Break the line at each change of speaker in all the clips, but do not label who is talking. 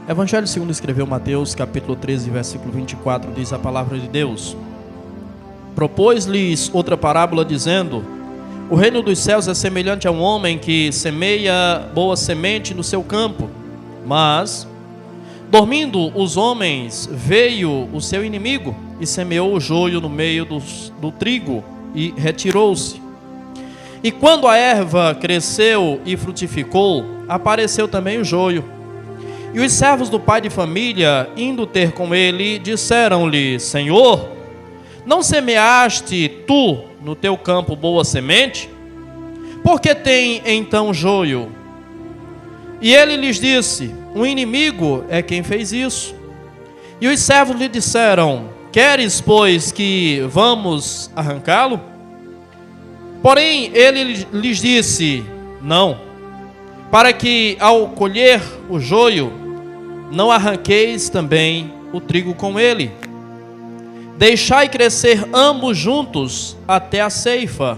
Evangelho segundo escreveu Mateus, capítulo 13, versículo 24, diz a palavra de Deus: Propôs-lhes outra parábola, dizendo: O reino dos céus é semelhante a um homem que semeia boa semente no seu campo. Mas, dormindo os homens, veio o seu inimigo e semeou o joio no meio do trigo e retirou-se. E quando a erva cresceu e frutificou, apareceu também o joio. E os servos do pai de família, indo ter com ele, disseram-lhe: Senhor, não semeaste tu no teu campo boa semente? Por que tem então joio? E ele lhes disse: O inimigo é quem fez isso. E os servos lhe disseram: Queres, pois, que vamos arrancá-lo? Porém ele lhes disse: Não, para que ao colher o joio, não arranqueis também o trigo com ele. Deixai crescer ambos juntos até a ceifa.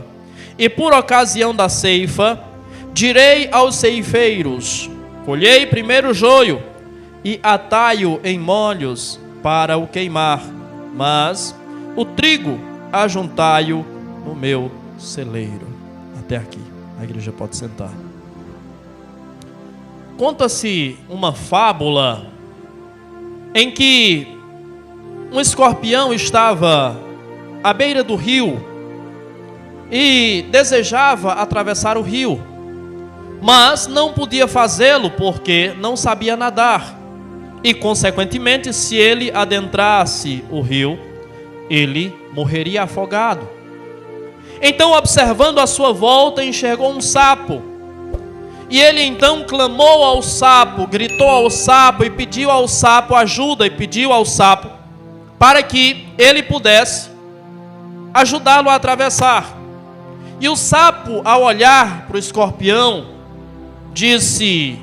E por ocasião da ceifa, direi aos ceifeiros: Colhei primeiro o joio e atai-o em molhos para o queimar, mas o trigo ajuntai-o no meu celeiro. Até aqui, a igreja pode sentar. Conta-se uma fábula em que um escorpião estava à beira do rio e desejava atravessar o rio, mas não podia fazê-lo porque não sabia nadar. E, consequentemente, se ele adentrasse o rio, ele morreria afogado. Então, observando à sua volta, enxergou um sapo. E ele então clamou ao sapo, gritou ao sapo e pediu ao sapo ajuda, e pediu ao sapo para que ele pudesse ajudá-lo a atravessar. E o sapo, ao olhar para o escorpião, disse: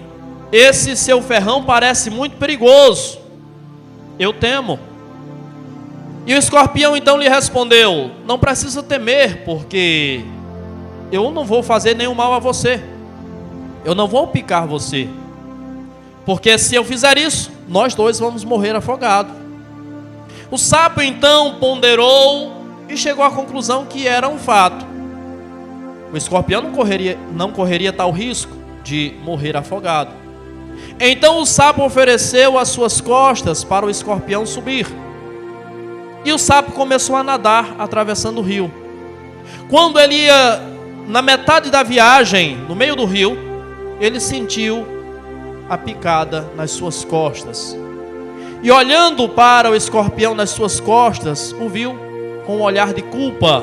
Esse seu ferrão parece muito perigoso, eu temo. E o escorpião então lhe respondeu: Não precisa temer, porque eu não vou fazer nenhum mal a você. Eu não vou picar você, porque se eu fizer isso, nós dois vamos morrer afogados. O sapo então ponderou e chegou à conclusão que era um fato. O escorpião não correria tal risco de morrer afogado. Então o sapo ofereceu as suas costas para o escorpião subir. E o sapo começou a nadar, atravessando o rio. Quando ele ia na metade da viagem, no meio do rio, ele sentiu a picada nas suas costas. E olhando para o escorpião nas suas costas, o viu com um olhar de culpa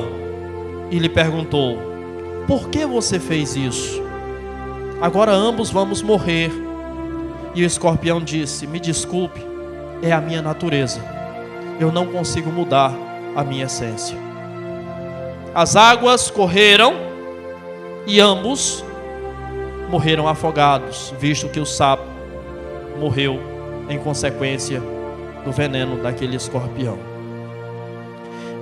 e lhe perguntou: Por que você fez isso? Agora ambos vamos morrer. E o escorpião disse: Me desculpe, é a minha natureza. Eu não consigo mudar a minha essência. As águas correram e ambos morreram afogados, visto que o sapo morreu em consequência do veneno daquele escorpião.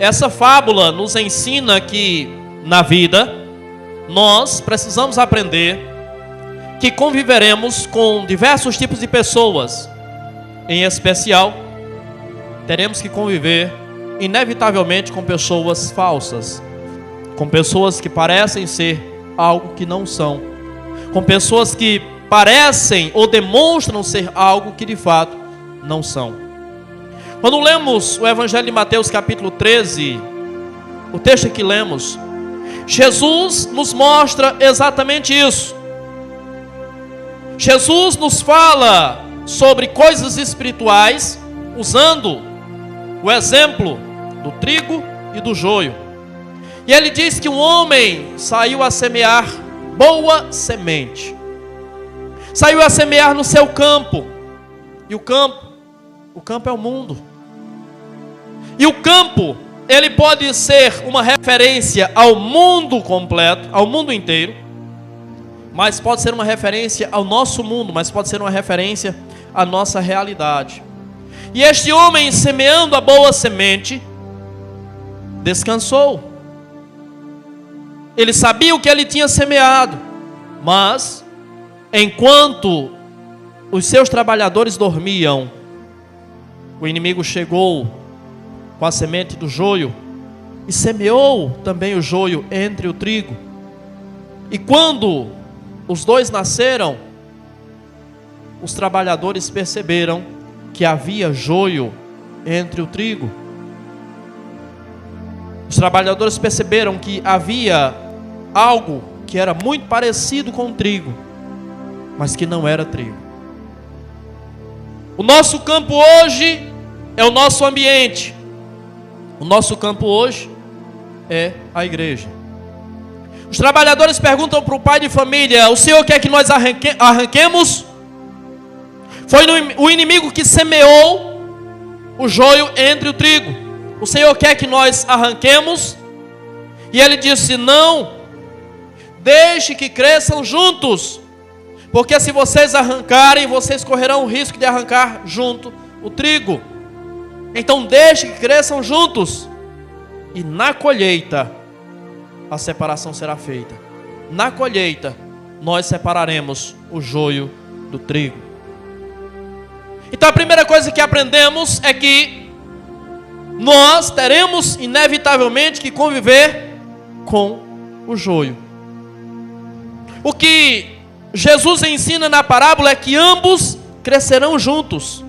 Essa fábula nos ensina que na vida nós precisamos aprender que conviveremos com diversos tipos de pessoas. Em especial, teremos que conviver inevitavelmente com pessoas falsas, com pessoas que parecem ser algo que não são, com pessoas que parecem ou demonstram ser algo que de fato não são. Quando lemos o Evangelho de Mateus capítulo 13, o texto que lemos, Jesus nos mostra exatamente isso. Jesus nos fala sobre coisas espirituais, usando o exemplo do trigo e do joio. E ele diz que um homem saiu a semear boa semente. Saiu a semear no seu campo. E o campo é o mundo. E o campo, ele pode ser uma referência ao mundo completo, ao mundo inteiro, mas pode ser uma referência ao nosso mundo, mas pode ser uma referência à nossa realidade. E este homem, semeando a boa semente, descansou. Ele sabia o que ele tinha semeado, mas enquanto os seus trabalhadores dormiam, o inimigo chegou com a semente do joio e semeou também o joio entre o trigo. E quando os dois nasceram, os trabalhadores perceberam que havia joio entre o trigo. Os trabalhadores perceberam que havia algo que era muito parecido com o trigo, mas que não era trigo. O nosso campo hoje é o nosso ambiente. O nosso campo hoje é a igreja. Os trabalhadores perguntam para o pai de família: o senhor quer que nós arranquemos? Foi o inimigo que semeou o joio entre o trigo. O senhor quer que nós arranquemos? E ele disse: não, deixe que cresçam juntos, porque se vocês arrancarem, vocês correrão o risco de arrancar junto o trigo. Então deixe que cresçam juntos, e na colheita a separação será feita. Na colheita nós separaremos o joio do trigo. Então a primeira coisa que aprendemos é que nós teremos inevitavelmente que conviver com o joio. O que Jesus ensina na parábola é que ambos crescerão juntos,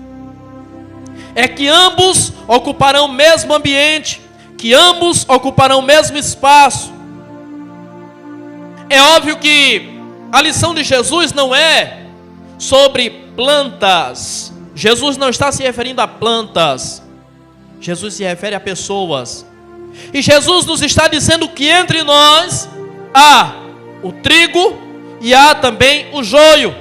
é que ambos ocuparão o mesmo ambiente, que ambos ocuparão o mesmo espaço. É óbvio que a lição de Jesus não é sobre plantas. Jesus não está se referindo a plantas. Jesus se refere a pessoas. E Jesus nos está dizendo que entre nós há o trigo e há também o joio.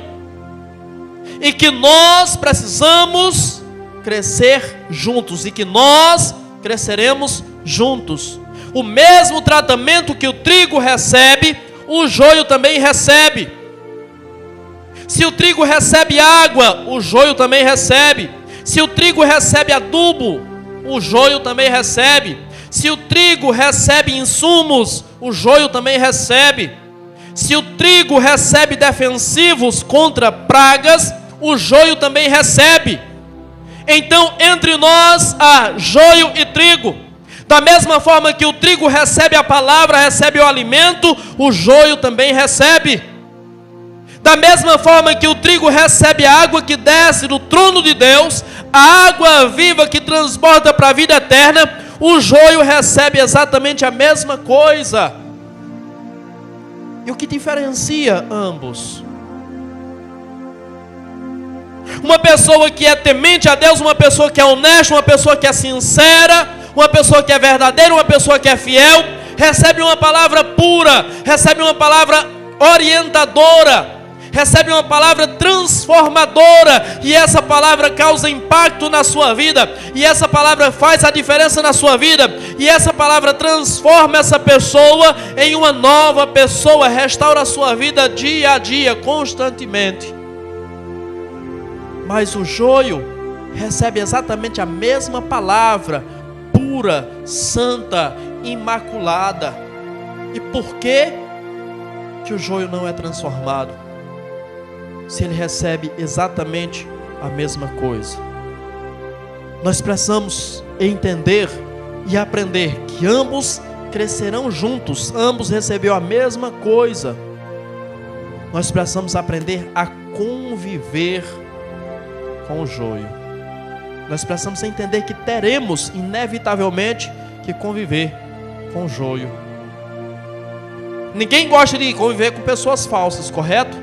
E que nós precisamos crescer juntos. E que nós cresceremos juntos. O mesmo tratamento que o trigo recebe, o joio também recebe. Se o trigo recebe água, o joio também recebe. Se o trigo recebe adubo, o joio também recebe. Se o trigo recebe insumos, o joio também recebe. Se o trigo recebe defensivos contra pragas, o joio também recebe. Então, entre nós há joio e trigo. Da mesma forma que o trigo recebe a palavra, recebe o alimento, o joio também recebe. Da mesma forma que o trigo recebe a água que desce do trono de Deus, a água viva que transborda para a vida eterna, o joio recebe exatamente a mesma coisa. E o que diferencia ambos? Uma pessoa que é temente a Deus, uma pessoa que é honesta, uma pessoa que é sincera, uma pessoa que é verdadeira, uma pessoa que é fiel, recebe uma palavra pura, recebe uma palavra orientadora, recebe uma palavra transformadora, e essa palavra causa impacto na sua vida, e essa palavra faz a diferença na sua vida, e essa palavra transforma essa pessoa em uma nova pessoa, restaura a sua vida dia a dia, constantemente. Mas o joio recebe exatamente a mesma palavra, pura, santa, imaculada. E por que o joio não é transformado? Se ele recebe exatamente a mesma coisa. Nós precisamos entender e aprender que ambos crescerão juntos, ambos receberam a mesma coisa. Nós precisamos aprender a conviver com o joio. Nós precisamos entender que teremos inevitavelmente que conviver com o joio. Ninguém gosta de conviver com pessoas falsas, correto?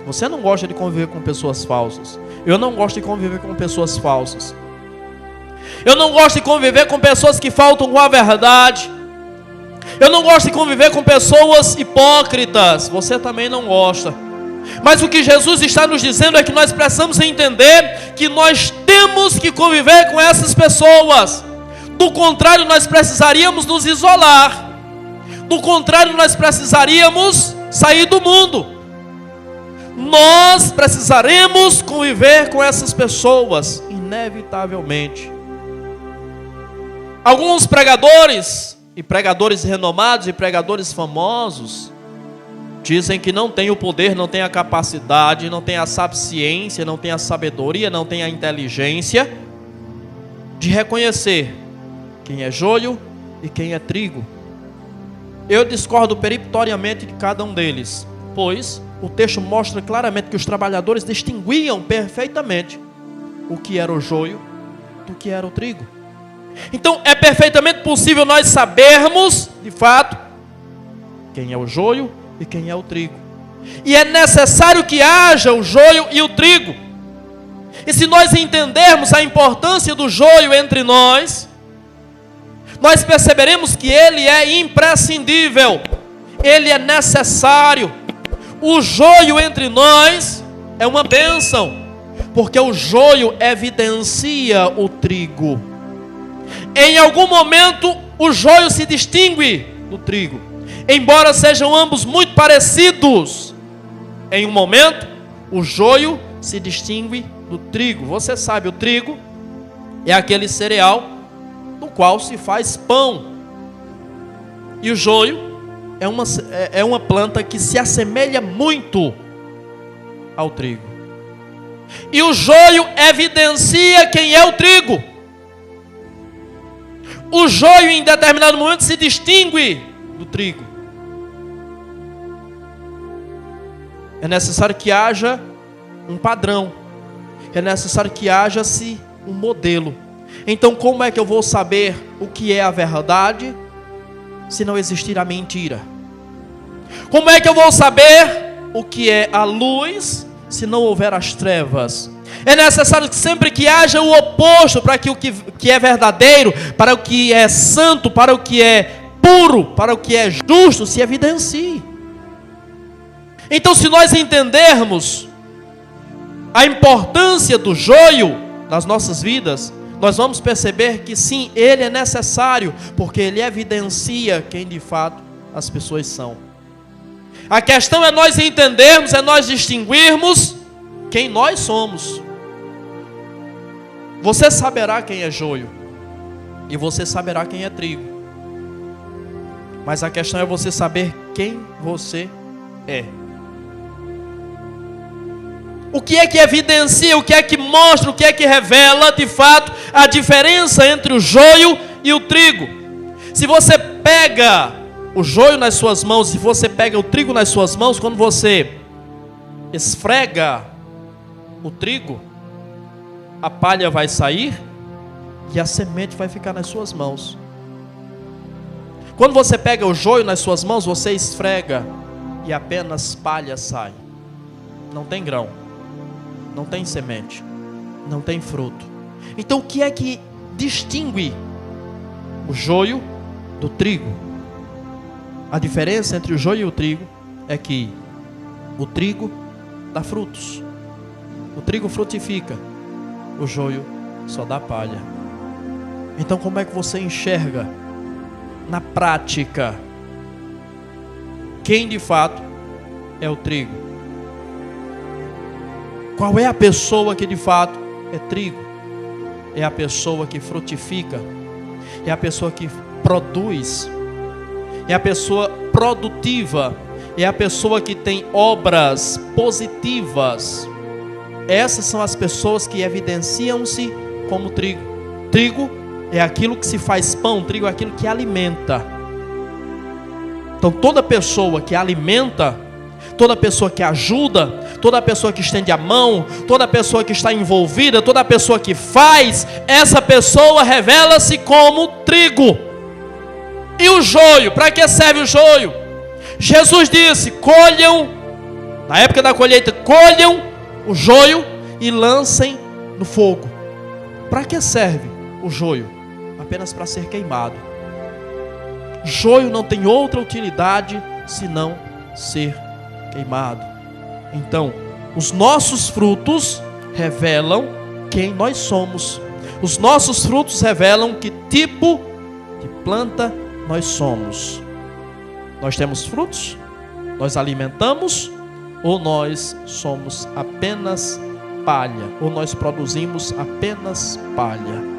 Você não gosta de conviver com pessoas falsas. Eu não gosto de conviver com pessoas falsas. Eu não gosto de conviver com pessoas que faltam com a verdade. Eu não gosto de conviver com pessoas hipócritas. Você também não gosta. Mas o que Jesus está nos dizendo é que nós precisamos entender que nós temos que conviver com essas pessoas. Do contrário, nós precisaríamos nos isolar. Do contrário, nós precisaríamos sair do mundo. Nós precisaremos conviver com essas pessoas, inevitavelmente. Alguns pregadores, e pregadores renomados, e pregadores famosos, dizem que não tem o poder, não tem a capacidade, não tem a sapiência, não tem a sabedoria, não tem a inteligência de reconhecer quem é joio e quem é trigo. Eu discordo peremptoriamente de cada um deles, pois o texto mostra claramente que os trabalhadores distinguiam perfeitamente o que era o joio do que era o trigo. Então é perfeitamente possível nós sabermos, de fato, quem é o joio e quem é o trigo. E é necessário que haja o joio e o trigo. E se nós entendermos a importância do joio entre nós, nós perceberemos que ele é imprescindível, ele é necessário. O joio entre nós é uma bênção, porque o joio evidencia o trigo. Em algum momento, o joio se distingue do trigo, embora sejam ambos muito parecidos. Em um momento, o joio se distingue do trigo. Você sabe, o trigo é aquele cereal do qual se faz pão. E o joio é uma planta que se assemelha muito ao trigo. E o joio evidencia quem é o trigo. O joio em determinado momento se distingue do trigo. É necessário que haja um padrão. É necessário que haja-se um modelo. Então, como é que eu vou saber o que é a verdade se não existir a mentira? Como é que eu vou saber o que é a luz se não houver as trevas? É necessário que sempre que haja o oposto para que o que é verdadeiro, para o que é santo, para o que é puro, para o que é justo, se evidencie. Então, se nós entendermos a importância do joio nas nossas vidas, nós vamos perceber que sim, ele é necessário, porque ele evidencia quem de fato as pessoas são. A questão é nós entendermos, é nós distinguirmos quem nós somos. Você saberá quem é joio, e você saberá quem é trigo. Mas a questão é você saber quem você é. O que é que evidencia, o que é que mostra, o que é que revela de fato a diferença entre o joio e o trigo? Se você pega o joio nas suas mãos, se você pega o trigo nas suas mãos, quando você esfrega o trigo, a palha vai sair e a semente vai ficar nas suas mãos. Quando você pega o joio nas suas mãos, você esfrega e apenas palha sai. Não tem grão, não tem semente, não tem fruto. Então o que é que distingue o joio do trigo? A diferença entre o joio e o trigo é que o trigo dá frutos, o trigo frutifica, o joio só dá palha. Então como é que você enxerga na prática quem de fato é o trigo? Qual é a pessoa que de fato é trigo? É a pessoa que frutifica, é a pessoa que produz, é a pessoa produtiva, é a pessoa que tem obras positivas. Essas são as pessoas que evidenciam-se como trigo. Trigo é aquilo que se faz pão, trigo é aquilo que alimenta. Então toda pessoa que alimenta, toda pessoa que ajuda, toda pessoa que estende a mão, toda pessoa que está envolvida, toda pessoa que faz, essa pessoa revela-se como trigo. E o joio, para que serve o joio? Jesus disse: colham, na época da colheita, colham o joio e lancem no fogo. Para que serve o joio? Apenas para ser queimado. Joio não tem outra utilidade senão ser queimado. Então, os nossos frutos revelam quem nós somos. Os nossos frutos revelam que tipo de planta nós somos. Nós temos frutos? Nós alimentamos? Ou nós somos apenas palha? Ou nós produzimos apenas palha?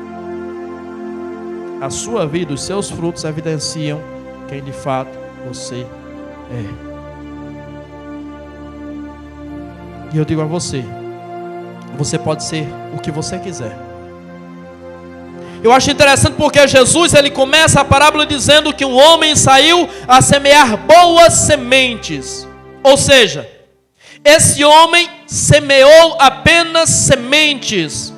A sua vida, os seus frutos evidenciam quem de fato você é. E eu digo a você, você pode ser o que você quiser. Eu acho interessante porque Jesus, ele começa a parábola dizendo que um homem saiu a semear boas sementes. Ou seja, esse homem semeou apenas sementes.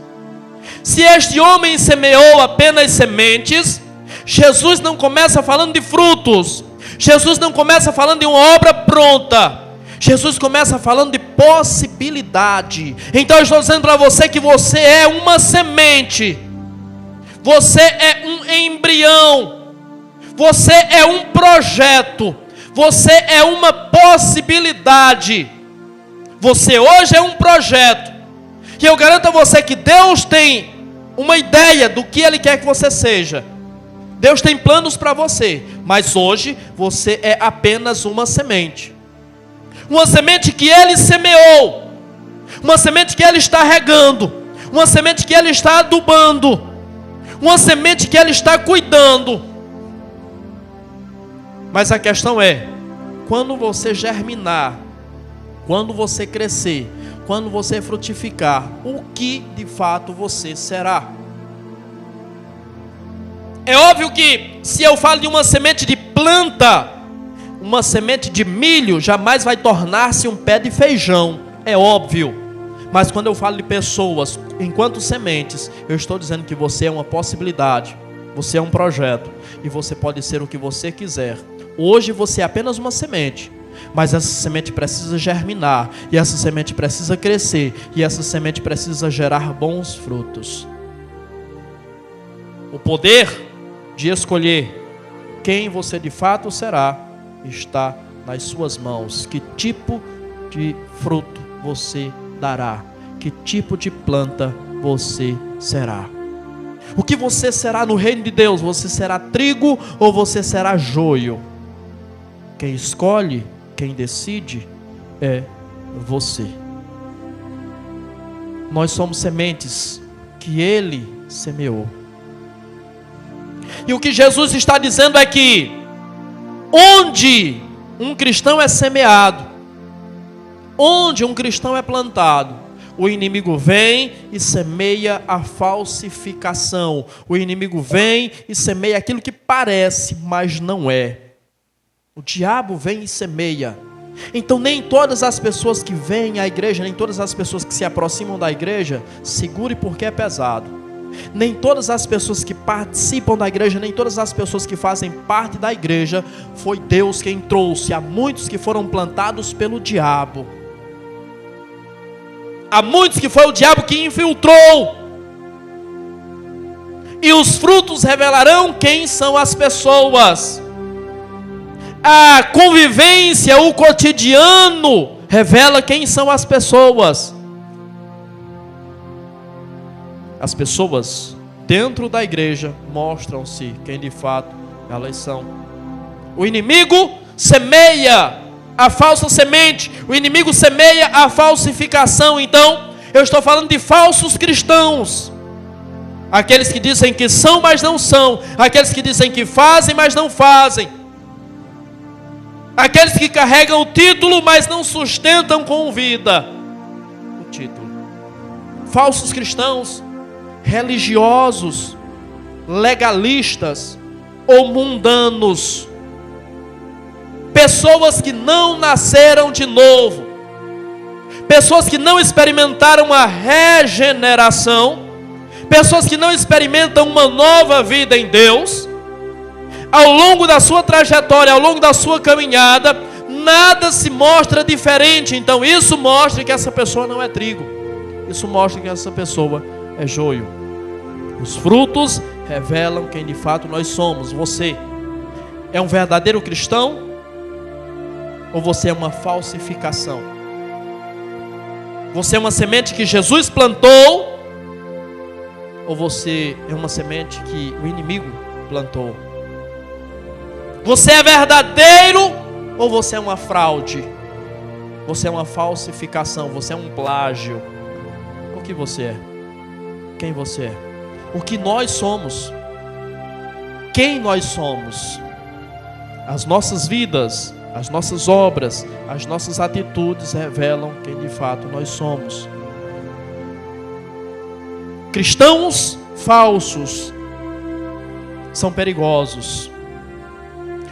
Se este homem semeou apenas sementes, Jesus não começa falando de frutos. Jesus não começa falando de uma obra pronta. Jesus começa falando de possibilidade. Então eu estou dizendo para você que você é uma semente. Você é um embrião. Você é um projeto. Você é uma possibilidade. Você hoje é um projeto. E eu garanto a você que Deus tem uma ideia do que Ele quer que você seja. Deus tem planos para você. Mas hoje você é apenas uma semente. Uma semente que Ele semeou. Uma semente que Ele está regando. Uma semente que Ele está adubando. Uma semente que Ele está cuidando. Mas a questão é, quando você germinar, quando você crescer, quando você frutificar, o que de fato você será? É óbvio que se eu falo de uma semente de planta, uma semente de milho jamais vai tornar-se um pé de feijão, é óbvio. Mas quando eu falo de pessoas enquanto sementes, eu estou dizendo que você é uma possibilidade, você é um projeto, e você pode ser o que você quiser. Hoje você é apenas uma semente, mas essa semente precisa germinar, e essa semente precisa crescer, e essa semente precisa gerar bons frutos. O poder de escolher quem você de fato será está nas suas mãos. Que tipo de fruto você dará? Que tipo de planta você será? O que você será no reino de Deus? Você será trigo ou você será joio? Quem escolhe, quem decide é você. Nós somos sementes que Ele semeou. E o que Jesus está dizendo é que onde um cristão é semeado, onde um cristão é plantado, o inimigo vem e semeia a falsificação. O inimigo vem e semeia aquilo que parece, mas não é. O diabo vem e semeia. Então nem todas as pessoas que vêm à igreja, nem todas as pessoas que se aproximam da igreja, segure porque é pesado. Nem todas as pessoas que participam da igreja, nem todas as pessoas que fazem parte da igreja, foi Deus quem trouxe. Há muitos que foram plantados pelo diabo. Há muitos que foi o diabo que infiltrou. E os frutos revelarão quem são as pessoas. A convivência, o cotidiano revela quem são as pessoas. As pessoas dentro da igreja mostram-se quem de fato elas são. O inimigo semeia a falsa semente. O inimigo semeia a falsificação. Então, eu estou falando de falsos cristãos. Aqueles que dizem que são, mas não são. Aqueles que dizem que fazem, mas não fazem. Aqueles que carregam o título, mas não sustentam com vida o título. Falsos cristãos, religiosos, legalistas ou mundanos. Pessoas que não nasceram de novo. Pessoas que não experimentaram a regeneração. Pessoas que não experimentam uma nova vida em Deus. Ao longo da sua trajetória, ao longo da sua caminhada, nada se mostra diferente. Então isso mostra que essa pessoa não é trigo. Isso mostra que essa pessoa é joio. Os frutos revelam quem de fato nós somos. Você é um verdadeiro cristão? Ou você é uma falsificação? Você é uma semente que Jesus plantou? Ou você é uma semente que o inimigo plantou? Você é verdadeiro ou você é uma fraude? Você é uma falsificação, você é um plágio. O que você é? Quem você é? O que nós somos? Quem nós somos? As nossas vidas As nossas obras, as nossas atitudes revelam quem de fato nós somos. Cristãos falsos são perigosos.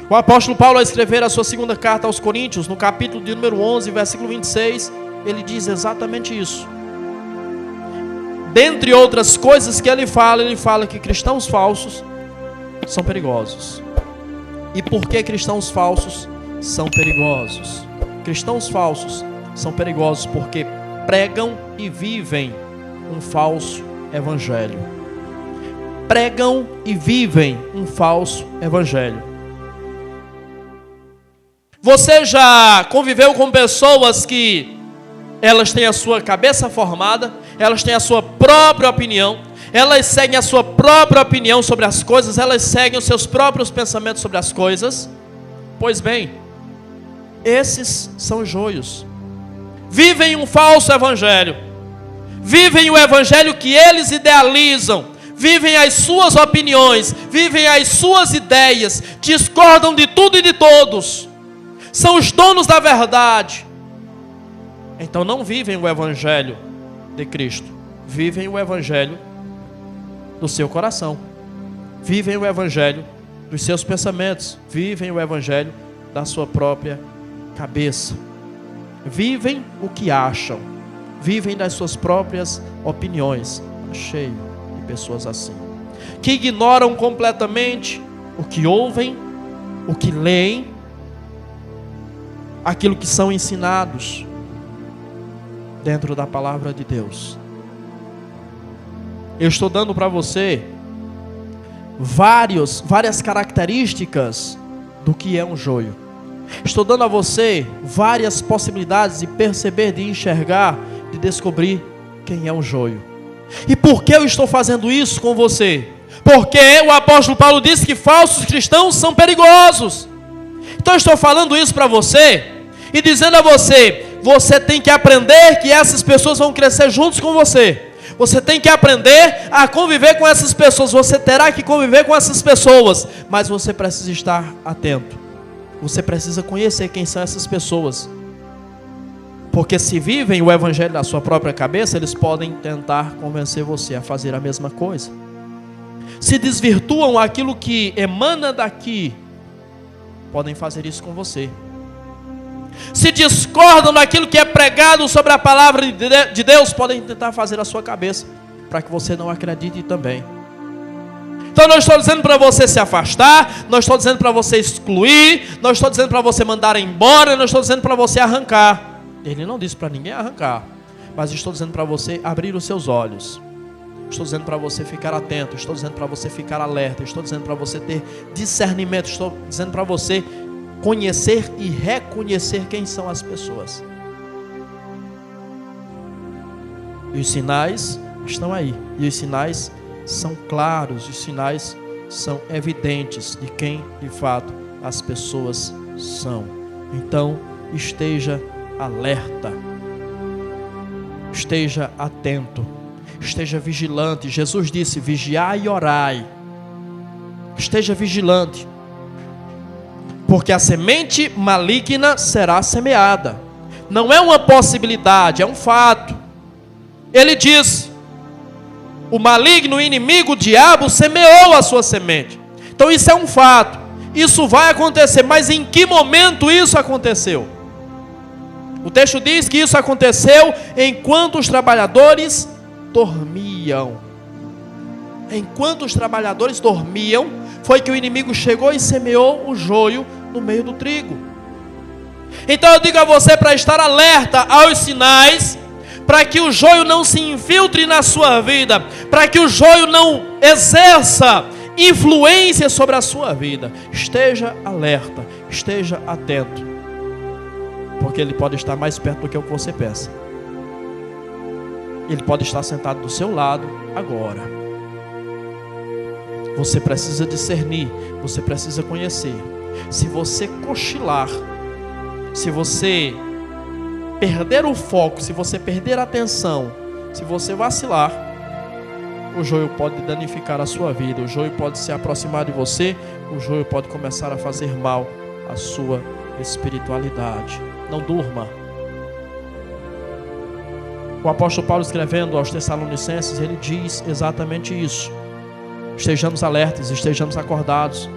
O apóstolo Paulo, ao escrever a sua segunda carta aos Coríntios, no capítulo de número 11, versículo 26, ele diz exatamente isso. Dentre outras coisas que ele fala que cristãos falsos são perigosos. E por que cristãos falsos são perigosos? Cristãos falsos são perigosos porque pregam e vivem um falso evangelho. Pregam e vivem um falso evangelho. Você já conviveu com pessoas que elas têm a sua cabeça formada, elas têm a sua própria opinião, elas seguem a sua própria opinião sobre as coisas, elas seguem os seus próprios pensamentos sobre as coisas? Pois bem, esses são joios. Vivem um falso evangelho. Vivem o evangelho que eles idealizam. Vivem as suas opiniões. Vivem as suas ideias. Discordam de tudo e de todos. São os donos da verdade. Então não vivem o evangelho de Cristo. Vivem o evangelho do seu coração. Vivem o evangelho dos seus pensamentos. Vivem o evangelho da sua própria cabeça. Vivem o que acham. Vivem das suas próprias opiniões. Cheio de pessoas assim, que ignoram completamente o que ouvem, o que leem, aquilo que são ensinados dentro da palavra de Deus. Eu estou dando para você várias características do que é um joio. Estou dando a você várias possibilidades de perceber, de enxergar, de descobrir quem é um joio. E por que eu estou fazendo isso com você? Porque o apóstolo Paulo disse que falsos cristãos são perigosos. Então eu estou falando isso para você e dizendo a você, você tem que aprender que essas pessoas vão crescer juntos com você. Você tem que aprender a conviver com essas pessoas. Você terá que conviver com essas pessoas, mas você precisa estar atento. Você precisa conhecer quem são essas pessoas. Porque se vivem o evangelho da sua própria cabeça, eles podem tentar convencer você a fazer a mesma coisa. Se desvirtuam aquilo que emana daqui, podem fazer isso com você. Se discordam daquilo que é pregado sobre a palavra de Deus, podem tentar fazer a sua cabeça, para que você não acredite também. Então não estou dizendo para você se afastar, não estou dizendo para você excluir, não estou dizendo para você mandar embora, não estou dizendo para você arrancar. Ele não disse para ninguém arrancar, mas estou dizendo para você abrir os seus olhos. Estou dizendo para você ficar atento, estou dizendo para você ficar alerta, estou dizendo para você ter discernimento, estou dizendo para você conhecer e reconhecer quem são as pessoas. E os sinais estão aí, e os sinais são claros, os sinais são evidentes de quem de fato as pessoas são. Então esteja alerta, esteja atento, esteja vigilante. Jesus disse: vigiai e orai. Esteja vigilante, porque a semente maligna será semeada. Não é uma possibilidade, é um fato. Ele diz: o maligno, o inimigo, o diabo semeou a sua semente. Então isso é um fato, isso vai acontecer. Mas em que momento isso aconteceu? O texto diz que isso aconteceu enquanto os trabalhadores dormiam. Enquanto os trabalhadores dormiam, foi que o inimigo chegou e semeou o joio no meio do trigo. Então eu digo a você para estar alerta aos sinais, para que o joio não se infiltre na sua vida, para que o joio não exerça influência sobre a sua vida. Esteja alerta, esteja atento, porque ele pode estar mais perto do que o que você pensa. Ele pode estar sentado do seu lado agora. Você precisa discernir, você precisa conhecer. Se você cochilar, se você perder o foco, se você perder a atenção, se você vacilar, o joio pode danificar a sua vida, o joio pode se aproximar de você, o joio pode começar a fazer mal à sua espiritualidade. Não durma. O apóstolo Paulo, escrevendo aos Tessalonicenses, ele diz exatamente isso. Estejamos alertas, estejamos acordados.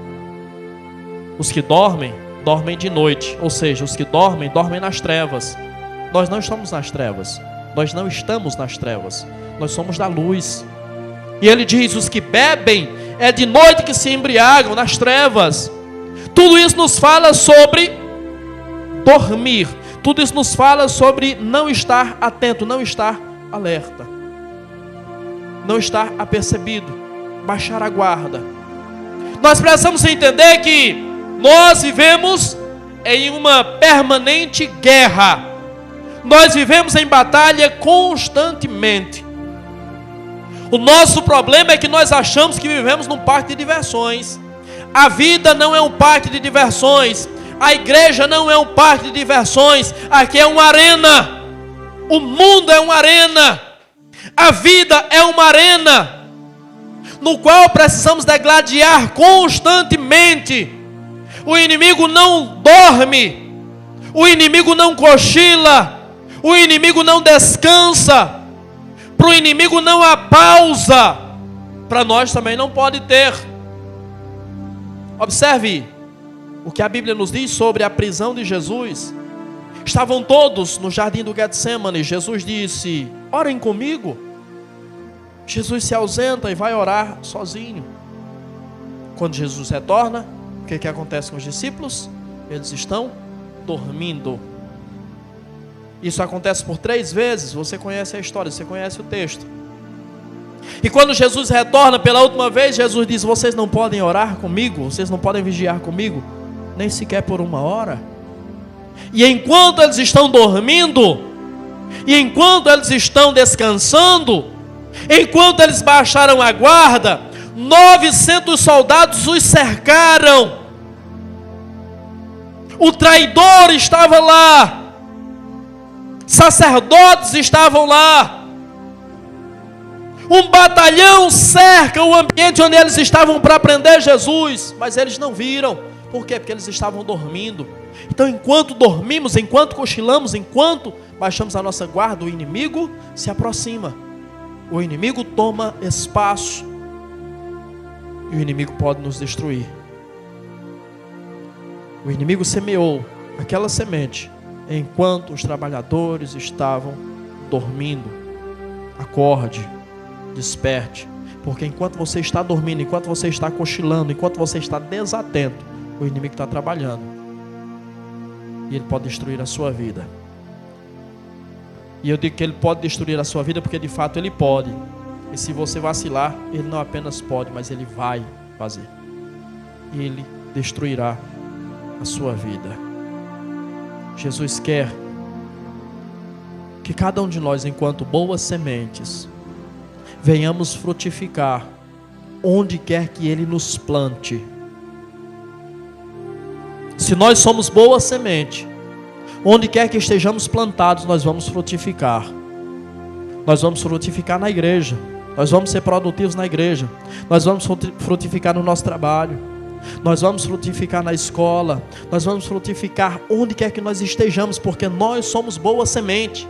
Os que dormem, dormem de noite. Ou seja, os que dormem, dormem nas trevas. Nós não estamos nas trevas. Nós não estamos nas trevas. Nós somos da luz. E ele diz, os que bebem, é de noite que se embriagam, nas trevas. Tudo isso nos fala sobre dormir. Tudo isso nos fala sobre não estar atento, não estar alerta. Não estar apercebido, baixar a guarda. Nós precisamos entender que nós vivemos em uma permanente guerra. Nós vivemos em batalha constantemente. O nosso problema é que nós achamos que vivemos num parque de diversões. A vida não é um parque de diversões. A igreja não é um parque de diversões. Aqui é uma arena. O mundo é uma arena. A vida é uma arena, no qual precisamos degladiar constantemente. O inimigo não dorme. O inimigo não cochila. O inimigo não descansa. Para o inimigo não há pausa. Para nós também não pode ter. Observe o que a Bíblia nos diz sobre a prisão de Jesus. Estavam todos no jardim do Getsemane. Jesus disse, orem comigo. Jesus se ausenta e vai orar sozinho. Quando Jesus retorna, o que acontece com os discípulos? Eles estão dormindo. Isso acontece por 3 vezes. Você conhece a história, você conhece o texto. E quando Jesus retorna pela última vez, Jesus diz, vocês não podem orar comigo, vocês não podem vigiar comigo, nem sequer por 1 hora. E enquanto eles estão dormindo, e enquanto eles estão descansando, enquanto eles baixaram a guarda, 900 soldados os cercaram. O traidor estava lá. Sacerdotes estavam lá. Um batalhão cerca o ambiente onde eles estavam para prender Jesus, mas eles não viram. Por quê? Porque eles estavam dormindo. Então, enquanto dormimos, enquanto cochilamos, enquanto baixamos a nossa guarda, o inimigo se aproxima. O inimigo toma espaço. E o inimigo pode nos destruir. O inimigo semeou aquela semente enquanto os trabalhadores estavam dormindo. Acorde, desperte, porque enquanto você está dormindo, enquanto você está cochilando, enquanto você está desatento, o inimigo está trabalhando. E ele pode destruir a sua vida. E eu digo que ele pode destruir a sua vida porque de fato ele pode. E se você vacilar, ele não apenas pode, mas ele vai fazer. Ele destruirá a sua vida. Jesus quer que cada um de nós, enquanto boas sementes, venhamos frutificar onde quer que Ele nos plante. Se nós somos boa semente, onde quer que estejamos plantados, nós vamos frutificar. Nós vamos frutificar na igreja. Nós vamos ser produtivos na igreja. Nós vamos frutificar no nosso trabalho. Nós vamos frutificar na escola. Nós vamos frutificar onde quer que nós estejamos, porque nós somos boa semente.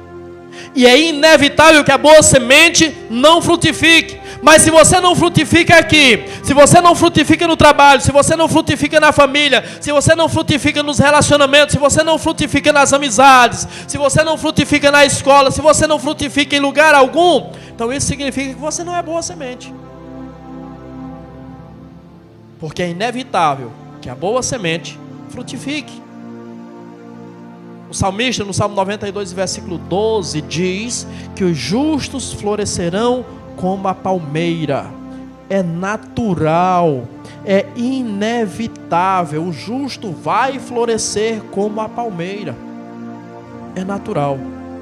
E é inevitável que a boa semente não frutifique. Mas se você não frutifica aqui, se você não frutifica no trabalho, se você não frutifica na família, se você não frutifica nos relacionamentos, se você não frutifica nas amizades, se você não frutifica na escola, se você não frutifica em lugar algum, então isso significa que você não é boa semente. Porque é inevitável que a boa semente frutifique. O salmista, no Salmo 92, versículo 12, diz que os justos florescerão como a palmeira. É natural, é inevitável. O justo vai florescer como a palmeira. É natural.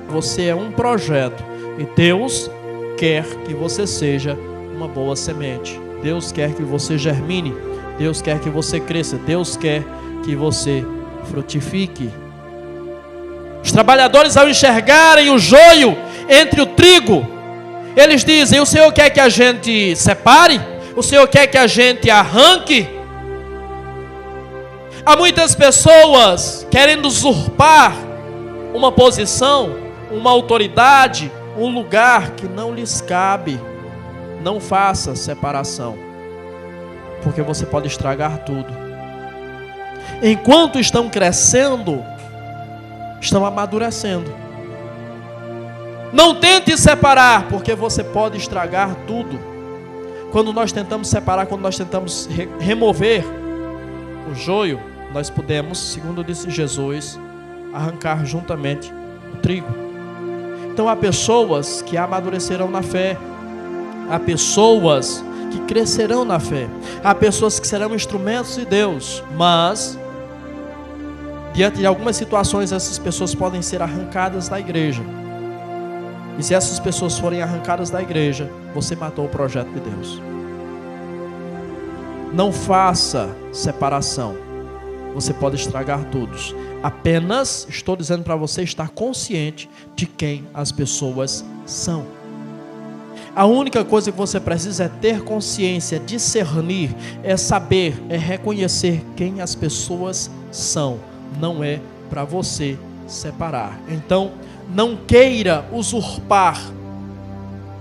Você é um projeto e Deus quer que você seja uma boa semente. Deus quer que você germine. Deus quer que você cresça. Deus quer que você frutifique. Os trabalhadores, ao enxergarem o joio entre o trigo, eles dizem: o Senhor quer que a gente separe? O Senhor quer que a gente arranque? Há muitas pessoas querendo usurpar uma posição, uma autoridade, um lugar que não lhes cabe. Não faça separação, porque você pode estragar tudo. Enquanto estão crescendo, estão amadurecendo. Não tente separar, porque você pode estragar tudo. Quando nós tentamos separar, quando nós tentamos remover o joio, nós podemos, segundo disse Jesus, arrancar juntamente o trigo. Então há pessoas que amadurecerão na fé, há pessoas que crescerão na fé, há pessoas que serão instrumentos de Deus, mas diante de algumas situações essas pessoas podem ser arrancadas da igreja. E se essas pessoas forem arrancadas da igreja, você matou o projeto de Deus. Não faça separação. Você pode estragar todos. Apenas estou dizendo para você estar consciente de quem as pessoas são. A única coisa que você precisa é ter consciência, discernir, é saber, é reconhecer quem as pessoas são. Não é para você separar. Então, não queira usurpar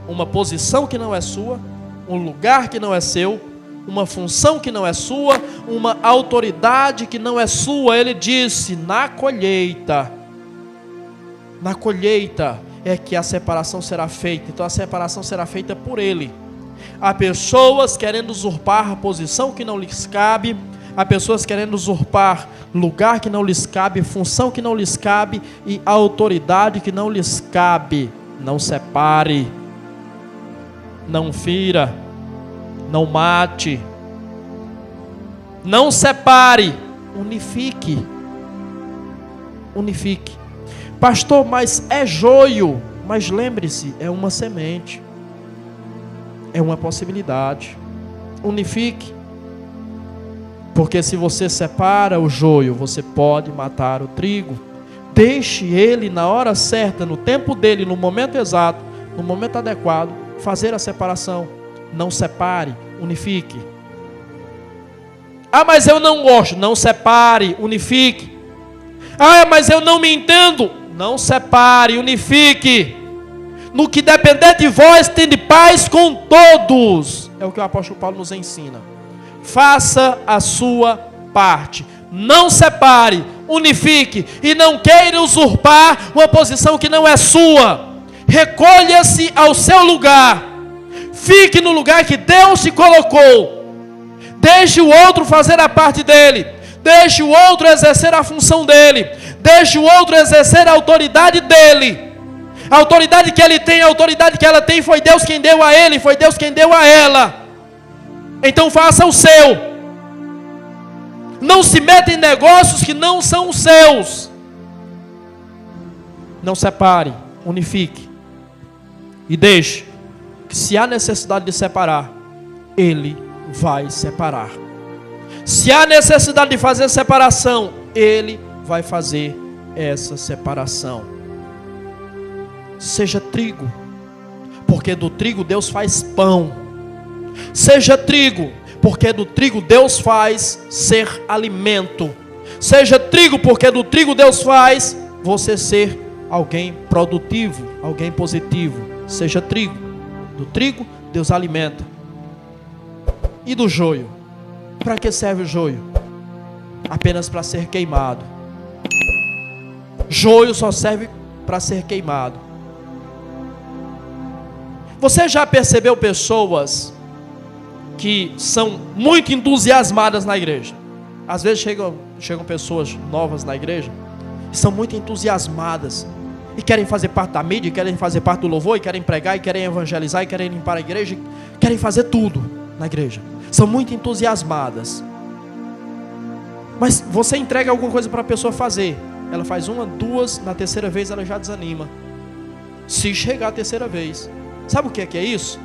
uma posição que não é sua, um lugar que não é seu, uma função que não é sua, uma autoridade que não é sua. Ele disse, na colheita é que a separação será feita. Então a separação será feita por ele. Há pessoas querendo usurpar a posição que não lhes cabe, há pessoas querendo usurpar lugar que não lhes cabe, função que não lhes cabe e autoridade que não lhes cabe. Não separe, não fira, não mate, não separe, unifique. Unifique. Pastor, mas é joio. Mas lembre-se, é uma semente, é uma possibilidade. Unifique. Porque se você separa o joio, você pode matar o trigo. Deixe ele na hora certa, no tempo dele, no momento exato, no momento adequado, fazer a separação. Não separe, unifique. Ah, mas eu não gosto. Não separe, unifique. Ah, mas eu não me entendo. Não separe, unifique. No que depender de vós, tende paz com todos. É o que o apóstolo Paulo nos ensina. Faça a sua parte. Não separe, unifique. E não queira usurpar uma posição que não é sua. Recolha-se ao seu lugar. Fique no lugar que Deus te colocou. Deixe o outro fazer a parte dele. Deixe o outro exercer a função dele. Deixe o outro exercer a autoridade dele. A autoridade que ele tem, a autoridade que ela tem, foi Deus quem deu a ele, foi Deus quem deu a ela. Então faça o seu. Não se meta em negócios que não são os seus. Não separe, unifique. E deixe que, se há necessidade de separar, ele vai separar. Se há necessidade de fazer separação, ele vai fazer essa separação. Seja trigo, porque do trigo Deus faz pão. Seja trigo, porque do trigo Deus faz ser alimento. Seja trigo, porque do trigo Deus faz você ser alguém produtivo, alguém positivo. Seja trigo. Do trigo Deus alimenta. E do joio? Para que serve o joio? Apenas para ser queimado. Joio só serve para ser queimado. Você já percebeu pessoas que são muito entusiasmadas na igreja? Às vezes chegam pessoas novas na igreja e são muito entusiasmadas e querem fazer parte da mídia, querem fazer parte do louvor, e querem pregar, e querem evangelizar, e querem limpar a igreja, querem fazer tudo na igreja. São muito entusiasmadas. Mas você entrega alguma coisa para a pessoa fazer, ela faz uma, duas, na terceira vez ela já desanima. Se chegar a terceira vez, sabe o que é isso?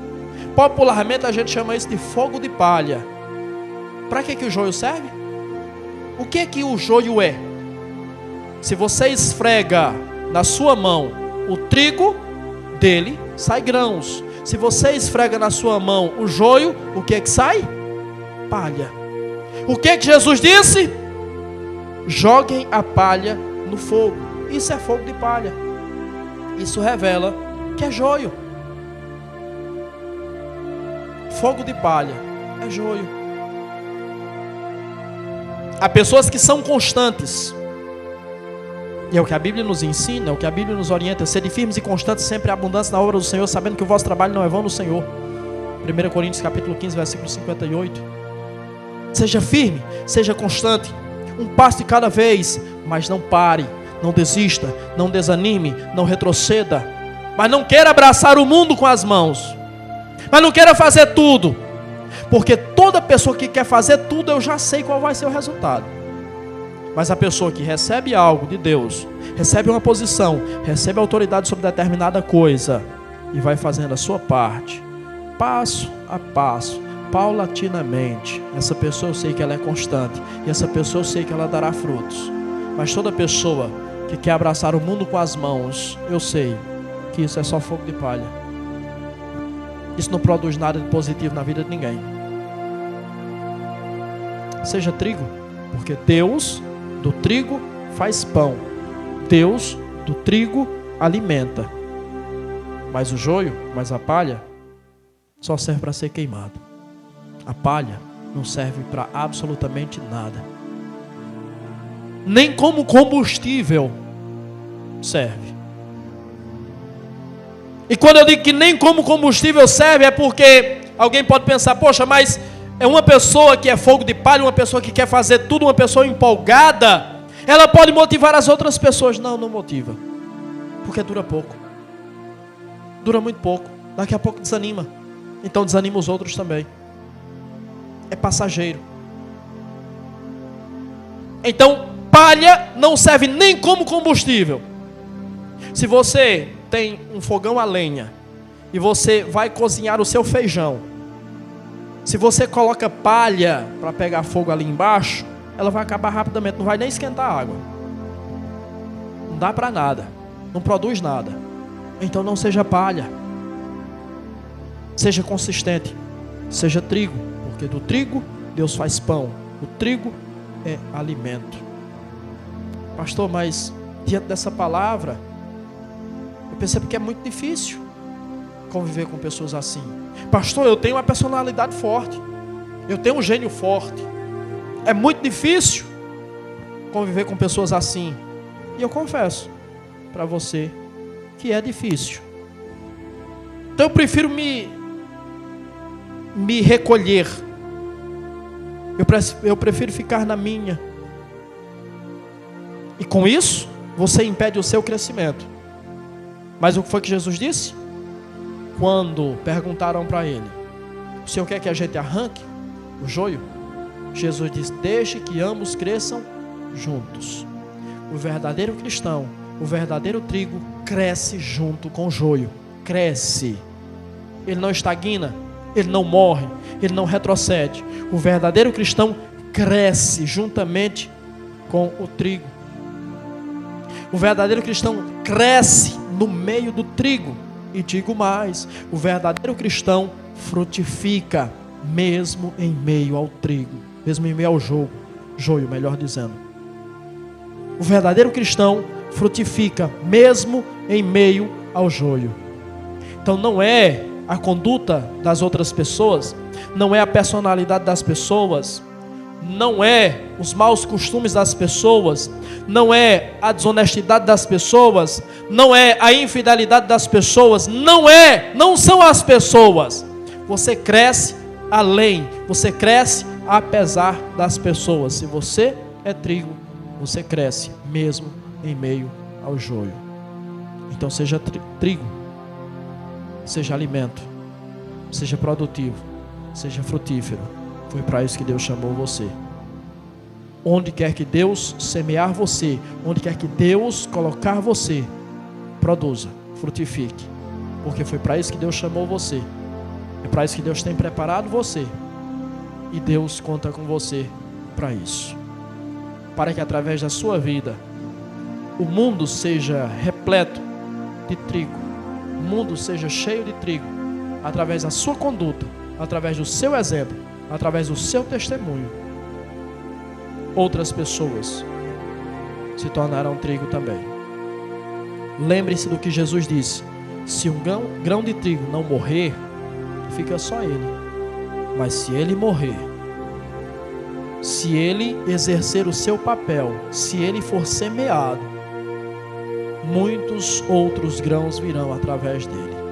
Popularmente a gente chama isso de fogo de palha. Para que o joio serve? O que o joio é? Se você esfrega na sua mão o trigo, dele sai grãos. Se você esfrega na sua mão o joio, o que sai? Palha. O que Jesus disse? joguem a palha no fogo. Isso é fogo de palha. Isso revela que é joio. Fogo de palha é joio. Há pessoas que são constantes. E é o que a Bíblia nos ensina, é o que a Bíblia nos orienta. Sede firmes e constantes sempre em abundância na obra do Senhor, sabendo que o vosso trabalho não é vão no Senhor. 1 Coríntios capítulo 15, versículo 58. Seja firme, seja constante. Um passo de cada vez, mas não pare, não desista, não desanime, não retroceda. Mas não queira abraçar o mundo com as mãos. Mas não queira fazer tudo. Porque toda pessoa que quer fazer tudo, eu já sei qual vai ser o resultado. Mas a pessoa que recebe algo de Deus, recebe uma posição, recebe autoridade sobre determinada coisa, e vai fazendo a sua parte, passo a passo, paulatinamente, essa pessoa eu sei que ela é constante, e essa pessoa eu sei que ela dará frutos. Mas toda pessoa que quer abraçar o mundo com as mãos, eu sei que isso é só fogo de palha. Isso não produz nada de positivo na vida de ninguém. Seja trigo, porque Deus do trigo faz pão, Deus do trigo alimenta. Mas o joio, mas a palha, só serve para ser queimado. A palha não serve para absolutamente nada. Nem como combustível serve. E quando eu digo que nem como combustível serve, é porque alguém pode pensar, poxa, mas é uma pessoa que é fogo de palha, uma pessoa que quer fazer tudo, uma pessoa empolgada, ela pode motivar as outras pessoas. Não, não motiva. Porque dura pouco. Dura muito pouco. Daqui a pouco desanima. Então desanima os outros também. É passageiro. Então, palha não serve nem como combustível. Se você tem um fogão a lenha e você vai cozinhar o seu feijão, se você coloca palha para pegar fogo ali embaixo, ela vai acabar rapidamente, não vai nem esquentar a água. Não dá para nada, não produz nada. Então não seja palha. Seja consistente, seja trigo, porque do trigo Deus faz pão. O trigo é alimento. Pastor, mas diante dessa palavra, eu percebo que é muito difícil conviver com pessoas assim. Pastor, eu tenho uma personalidade forte, eu tenho um gênio forte. É muito difícil conviver com pessoas assim. E eu confesso para você que é difícil. Então eu prefiro me recolher. Eu prefiro ficar na minha. E com isso, você impede o seu crescimento. Mas o que foi que Jesus disse? Quando perguntaram para ele, o Senhor quer que a gente arranque o joio? Jesus disse, deixe que ambos cresçam juntos. O verdadeiro cristão, o verdadeiro trigo, cresce junto com o joio. Cresce. Ele não estagna, ele não morre, ele não retrocede. O verdadeiro cristão cresce juntamente com o trigo. O verdadeiro cristão cresce no meio do trigo. E digo mais, o verdadeiro cristão frutifica mesmo em meio ao trigo, mesmo em meio ao joio, melhor dizendo. O verdadeiro cristão frutifica mesmo em meio ao joio. Então não é a conduta das outras pessoas, não é a personalidade das pessoas, não é os maus costumes das pessoas, não é a desonestidade das pessoas, não é a infidelidade das pessoas, não são as pessoas. Você cresce além, você cresce apesar das pessoas. Se você é trigo, você cresce mesmo em meio ao joio. Então seja trigo, seja alimento, seja produtivo, seja frutífero. Foi para isso que Deus chamou você. Onde quer que Deus semear você, onde quer que Deus colocar você, produza, frutifique. Porque foi para isso que Deus chamou você. É para isso que Deus tem preparado você. E Deus conta com você para isso. Para que através da sua vida, o mundo seja repleto de trigo. O mundo seja cheio de trigo. Através da sua conduta, através do seu exemplo, através do seu testemunho, outras pessoas se tornarão trigo também. Lembre-se do que Jesus disse: se um grão de trigo não morrer, fica só ele. Mas se ele morrer, se ele exercer o seu papel, se ele for semeado, muitos outros grãos virão através dele.